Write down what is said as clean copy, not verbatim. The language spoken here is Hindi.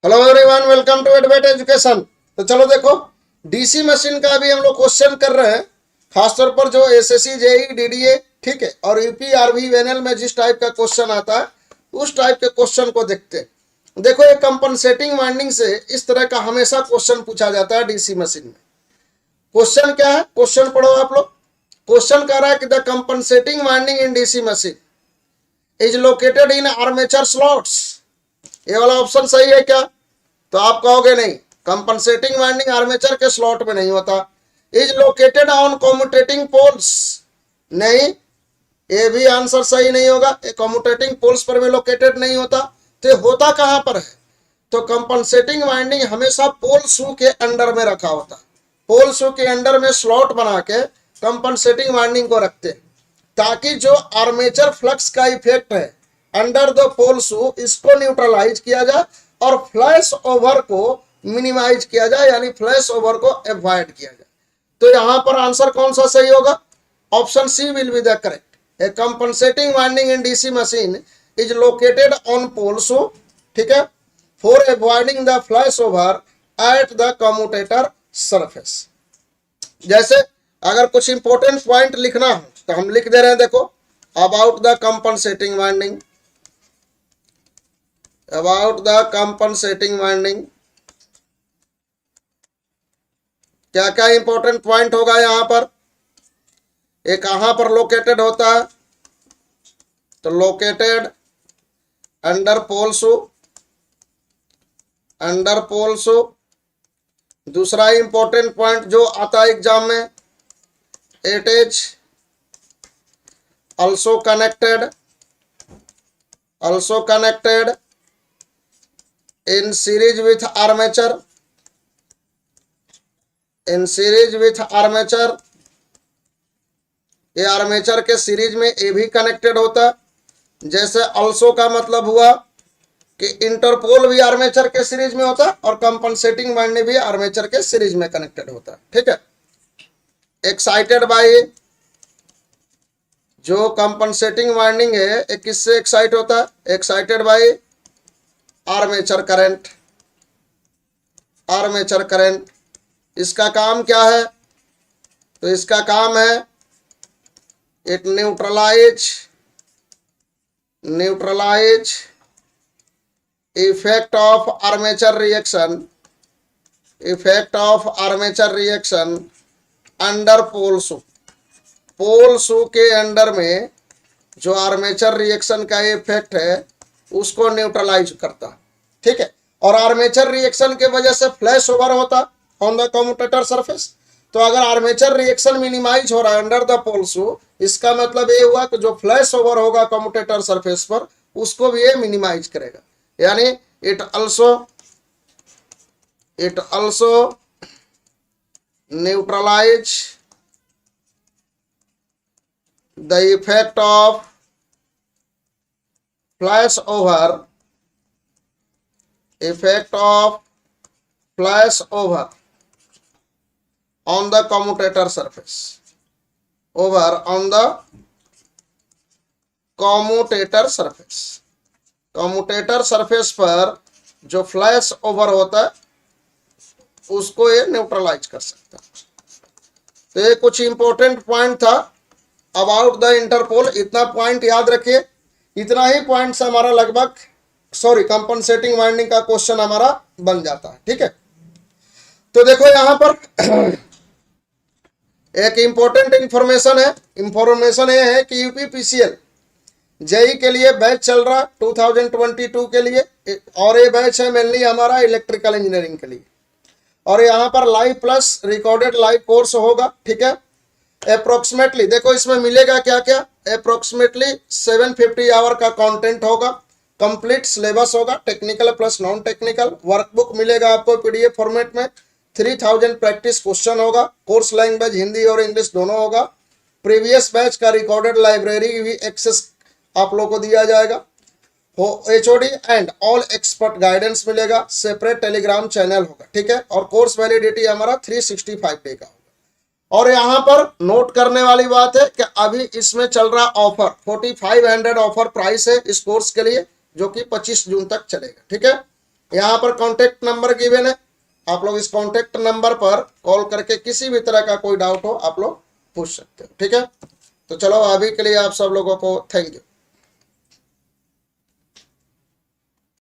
Hello everyone, welcome to Advait education. तो चलो देखो, डीसी मशीन का अभी हम लोग क्वेश्चन कर रहे हैं, खासतौर पर जो एसएससी जेई डीडीए, ठीक है, और यूपी आरवी वेनएल में जिस टाइप का क्वेश्चन आता है उस टाइप के क्वेश्चन को देखते हैं। देखो, ये कंपनसेटिंग वाइंडिंग से इस तरह का हमेशा क्वेश्चन पूछा जाता है डीसी मशीन में। क्वेश्चन क्या है, क्वेश्चन पढ़ो आप लोग। क्वेश्चन कह रहा है कि the compensating winding in DC machine is located in armature slots. ये वाला ऑप्शन सही है क्या? तो आप कहोगे नहीं, कंपनसेटिंग वाइंडिंग आर्मेचर के स्लॉट में नहीं होता। Is located on commutating poles, नहीं, ये भी आंसर सही नहीं होगा। ये कम्यूटेटिंग पोल्स पर भी लोकेटेड नहीं होता। तो होता कहां पर है? तो कंपनसेटिंग वाइंडिंग हमेशा पोल शू के अंडर में रखा होता है। पोल शू के अंडर में स्लॉट बना के कंपनसेटिंग वाइंडिंग को रखते हैं, ताकि जो आर्मेचर फ्लक्स का इफेक्ट है अंडर द पोल शू, इसको न्यूट्रलाइज किया जाए और फ्लैश ओवर को मिनिमाइज किया जाए, यानी फ्लैश ओवर को अवॉइड किया जाए। तो यहां पर आंसर कौन सा सही होगा? Option C will be the correct. A compensating winding in DC machine is located on pole shoe, ठीक है, for avoiding the flash over at the commutator surface. जैसे अगर कुछ इंपॉर्टेंट पॉइंट लिखना हो तो हम लिख दे रहे हैं, देखो, about the compensating winding, about the compensating winding. क्या क्या इंपॉर्टेंट पॉइंट होगा यहां पर? ये कहां पर लोकेटेड होता है? तो लोकेटेड अंडर पोल शू, अंडर पोल शू। दूसरा इंपॉर्टेंट पॉइंट जो आता है एग्जाम में, it is also connected, also connected in series with armature, in series with armature। ये आर्मेचर के सीरीज में ये भी कनेक्टेड होता है। जैसे अल्सो का मतलब हुआ कि इंटरपोल भी आर्मेचर के सीरीज में होता है और कंपनसेटिंग वाइंडिंग भी आर्मेचर के सीरीज में कनेक्टेड होता है, ठीक है। एक्साइटेड बाय, जो कंपनसेटिंग वाइंडिंग है ये किससे एक्साइट होता है? Excited by armature current, armature current. इसका काम क्या है? तो इसका काम है it neutralize, neutralize effect of armature reaction, effect of armature reaction under pole shoe. Pole shoe के अंडर में जो आर्मेचर रिएक्शन का इफेक्ट है उसको न्यूट्रलाइज करता, ठीक है। और आर्मेचर रिएक्शन के वजह से फ्लैश ओवर होता ऑन द कम्यूटेटर सरफेस। तो अगर आर्मेचर रिएक्शन मिनिमाइज हो रहा है अंडर द पोल शू, इसका मतलब ये हुआ कि जो फ्लैश ओवर होगा कम्यूटेटर सरफेस पर उसको भी ये मिनिमाइज करेगा। यानी it also neutralize the effect of flash over, effect of flash over on the commutator surface, over on the commutator surface। Commutator surface पर जो फ्लैश ओवर होता है उसको ये न्यूट्रलाइज कर सकता है। तो ये कुछ इंपॉर्टेंट पॉइंट था अबाउट द इंटरपोल। इतना पॉइंट याद रखिए, इतना ही पॉइंट से हमारा लगभग कंपनसेटिंग वाइंडिंग का क्वेश्चन हमारा बन जाता है, ठीक है। तो देखो यहां पर एक इंपॉर्टेंट इंफॉर्मेशन है। इंफॉर्मेशन ये है कि यूपीपीसीएल जेई के लिए बैच चल रहा 2022 के लिए, और ये बैच है मेनली हमारा इलेक्ट्रिकल इंजीनियरिंग के लिए। और यहाँ पर live plus recorded live course होगा, ठीक है। अप्रोक्सीमेटली देखो इसमें मिलेगा क्या क्या, अप्रोक्सीमेटली 750 आवर का कंटेंट होगा, कंप्लीट सिलेबस होगा, technical plus non technical. Workbook मिलेगा आपको पीडीएफ फॉर्मेट में, 3000 प्रैक्टिस क्वेश्चन होगा, कोर्स लैंग्वेज हिंदी और इंग्लिश दोनों होगा। प्रीवियस बैच का रिकॉर्डेड लाइब्रेरी भी एक्सेस आप लोगों को दिया जाएगा। HOD and all expert guidance मिलेगा, सेपरेट टेलीग्राम चैनल होगा, ठीक है। और कोर्स वैलिडिटी हमारा 365 डे का होगा। और यहाँ पर नोट करने वाली बात है कि अभी इसमें चल रहा ऑफर 4500 ऑफर प्राइस है इस कोर्स के लिए, जो कि 25 जून तक चलेगा, ठीक है। यहाँ पर कॉन्टेक्ट नंबर गिवन है, आप लोग इस कॉन्टेक्ट नंबर पर कॉल करके किसी भी तरह का कोई डाउट हो आप लोग पूछ सकते हो। ठीक है, तो चलो अभी के लिए आप सब लोगों को थैंक यू।